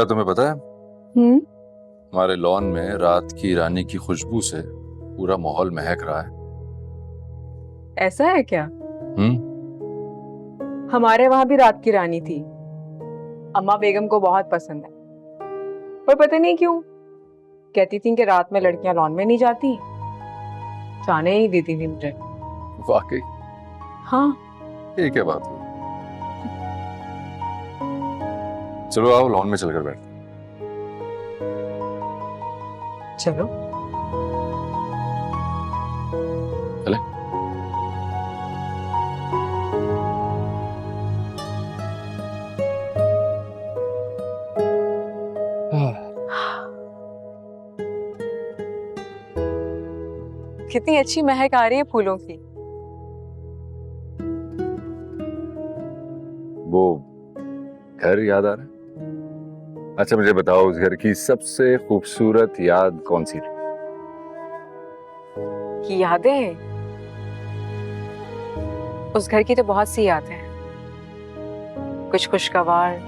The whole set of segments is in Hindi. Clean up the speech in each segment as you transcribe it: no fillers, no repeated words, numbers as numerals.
तुम्हें पता है हमारे लॉन में रात की रानी की खुशबू से पूरा माहौल महक रहा है। ऐसा है क्या? हमारे वहां भी रात की रानी थी। अम्मा बेगम को बहुत पसंद है, पर पता नहीं क्यों कहती थी कि रात में लड़कियां लॉन में नहीं जाती, जाने ही देती थी मुझे। वाकई? हाँ। ये क्या बात हुई? चलो आओ लॉन में चलकर बैठते हैं। चलो। चले। कितनी अच्छी महक आ रही है फूलों की। वो घर याद आ रहा है? अच्छा मुझे बताओ, उस घर की सबसे खूबसूरत याद कौन सी थी? की यादें? उस घर की तो बहुत सी यादें हैं, कुछ खुशगवार,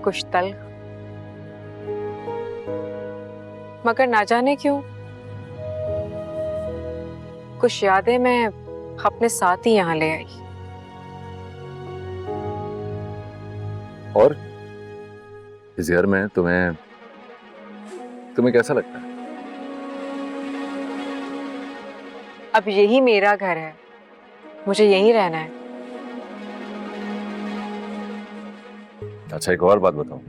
कुछ तल्ख, मगर ना जाने क्यों कुछ यादें मैं अपने साथ ही यहाँ ले आई। और इस घर में तुम्हें कैसा लगता है? अब यही मेरा घर है, मुझे यहीं रहना है। अच्छा एक और बात बताओ,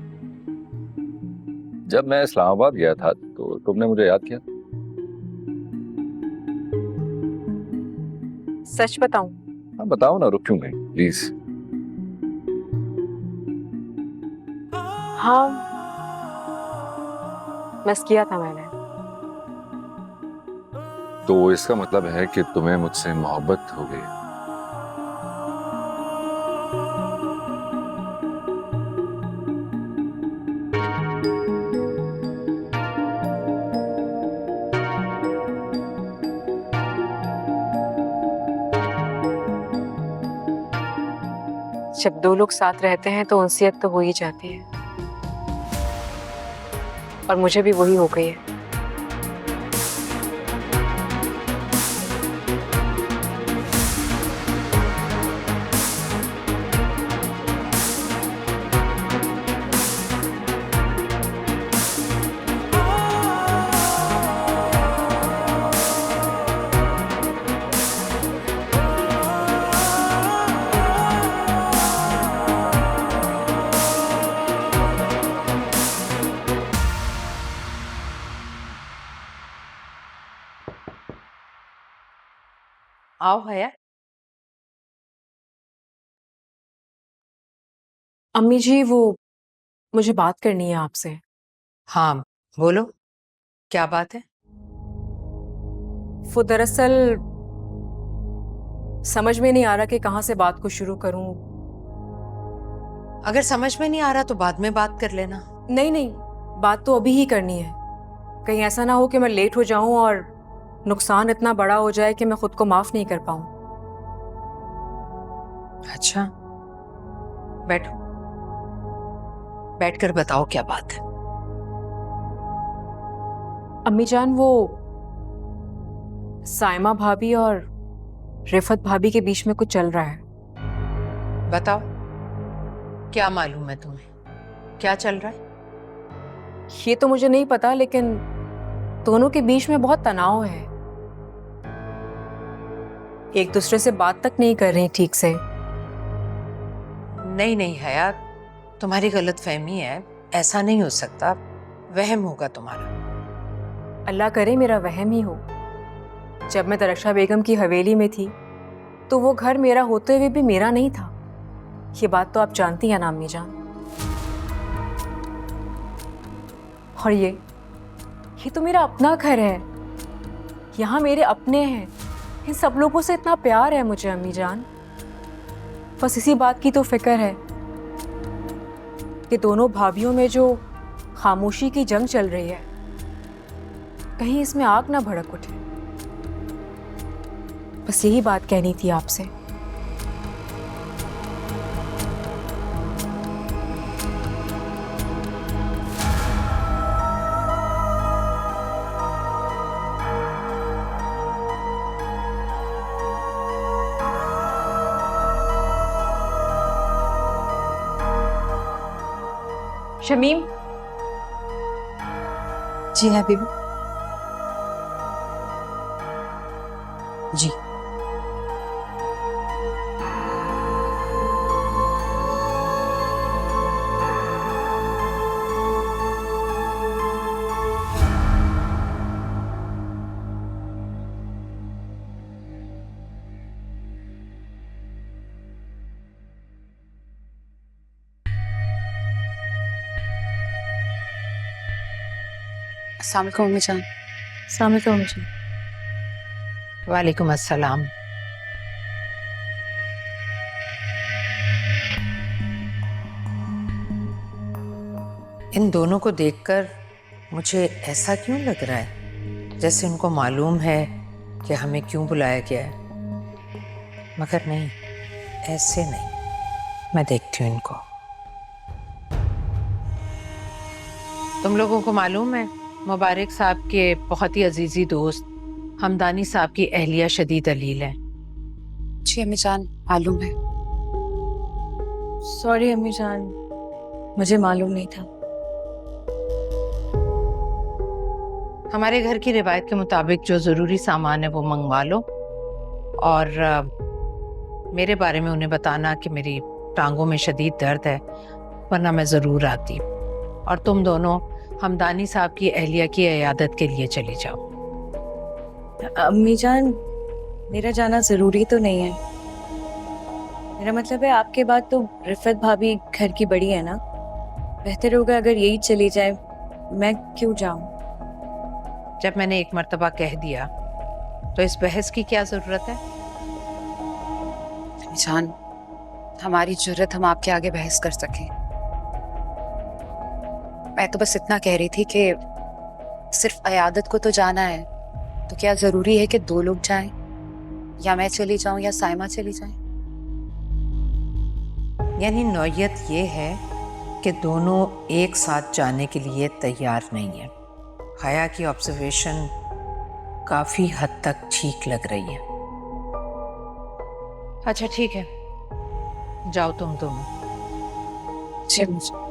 जब मैं इस्लामाबाद गया था तो तुमने मुझे याद किया? सच बताऊं? हाँ बताओ ना, रुक क्यों गई प्लीज। हाँ, मिस किया था मैंने। तो इसका मतलब है कि तुम्हें मुझसे मोहब्बत हो गई? जब दो लोग साथ रहते हैं तो उनसियत तो हो ही जाती है, और मुझे भी वही हो गई है। आओ हया। अम्मी जी, वो मुझे बात करनी है आपसे। हाँ बोलो, क्या बात है? वो दरअसल समझ में नहीं आ रहा कि कहाँ से बात को शुरू करूं। अगर समझ में नहीं आ रहा तो बाद में बात कर लेना। नहीं नहीं, बात तो अभी ही करनी है। कहीं ऐसा ना हो कि मैं लेट हो जाऊं और नुकसान इतना बड़ा हो जाए कि मैं खुद को माफ नहीं कर पाऊं। अच्छा बैठो, बैठकर बताओ क्या बात है। अम्मी जान, वो साइमा भाभी और रिफत भाभी के बीच में कुछ चल रहा है। बताओ, क्या मालूम है तुम्हें, क्या चल रहा है? ये तो मुझे नहीं पता, लेकिन दोनों के बीच में बहुत तनाव है। एक दूसरे से बात तक नहीं कर रही ठीक से। नहीं नहीं हया, तुम्हारी गलत फहमी है, ऐसा नहीं हो सकता, वहम होगा तुम्हारा। अल्लाह करे मेरा वहम ही हो। जब मैं तरक्षा बेगम की हवेली में थी तो वो घर मेरा होते हुए भी मेरा नहीं था। ये बात तो आप जानती हैं ना अम्मी जान। और ये तो मेरा अपना घर है, यहाँ मेरे अपने हैं, इन सब लोगों से इतना प्यार है मुझे अम्मी जान। बस इसी बात की तो फिक्र है कि दोनों भाभियों में जो खामोशी की जंग चल रही है, कहीं इसमें आग ना भड़क उठे। बस यही बात कहनी थी आपसे। शमीम, जी है बीबी। जी अस्सलाम वालेकुम अम्मी जान। सामने तो मुझे वालेकुम अस्सलाम। इन दोनों को देखकर मुझे ऐसा क्यों लग रहा है जैसे उनको मालूम है कि हमें क्यों बुलाया गया है, मगर नहीं, ऐसे नहीं। मैं देखती हूँ इनको। तुम लोगों को मालूम है मुबारक साहब के बहुत ही अजीजी दोस्त हमदानी साहब की अहलिया शदीद अलील है। जी अम्मी जान, मालूम है। सॉरी अम्मी जान, मुझे मालूम नहीं था। हमारे घर की रिवायत के मुताबिक जो ज़रूरी सामान है वो मंगवा लो, और मेरे बारे में उन्हें बताना कि मेरी टांगों में शदीद दर्द है, वरना मैं ज़रूर आती। और तुम दोनों हमदानी साहब की अहलिया की इयादत के लिए चली जाओ। अम्मी जान, मेरा जाना जरूरी तो नहीं है। मेरा मतलब है आपके बाद तो रिफत भाभी घर की बड़ी है ना, बेहतर होगा अगर यही चली जाए। मैं क्यों जाऊं? जब मैंने एक मर्तबा कह दिया तो इस बहस की क्या ज़रूरत है? अम्मी जान, हमारी जुर्रत हम आपके आगे बहस कर सकें। मैं तो बस इतना कह रही थी कि सिर्फ अयादत को तो जाना है, तो क्या जरूरी है कि दो लोग जाएं, या मैं चली जाऊं या साइमा चली जाए? यानी नौयत ये है कि दोनों एक साथ जाने के लिए तैयार नहीं है। हया की ऑब्जर्वेशन काफी हद तक ठीक लग रही है। अच्छा ठीक है, जाओ तुम दोनों। जी अम्मी जान।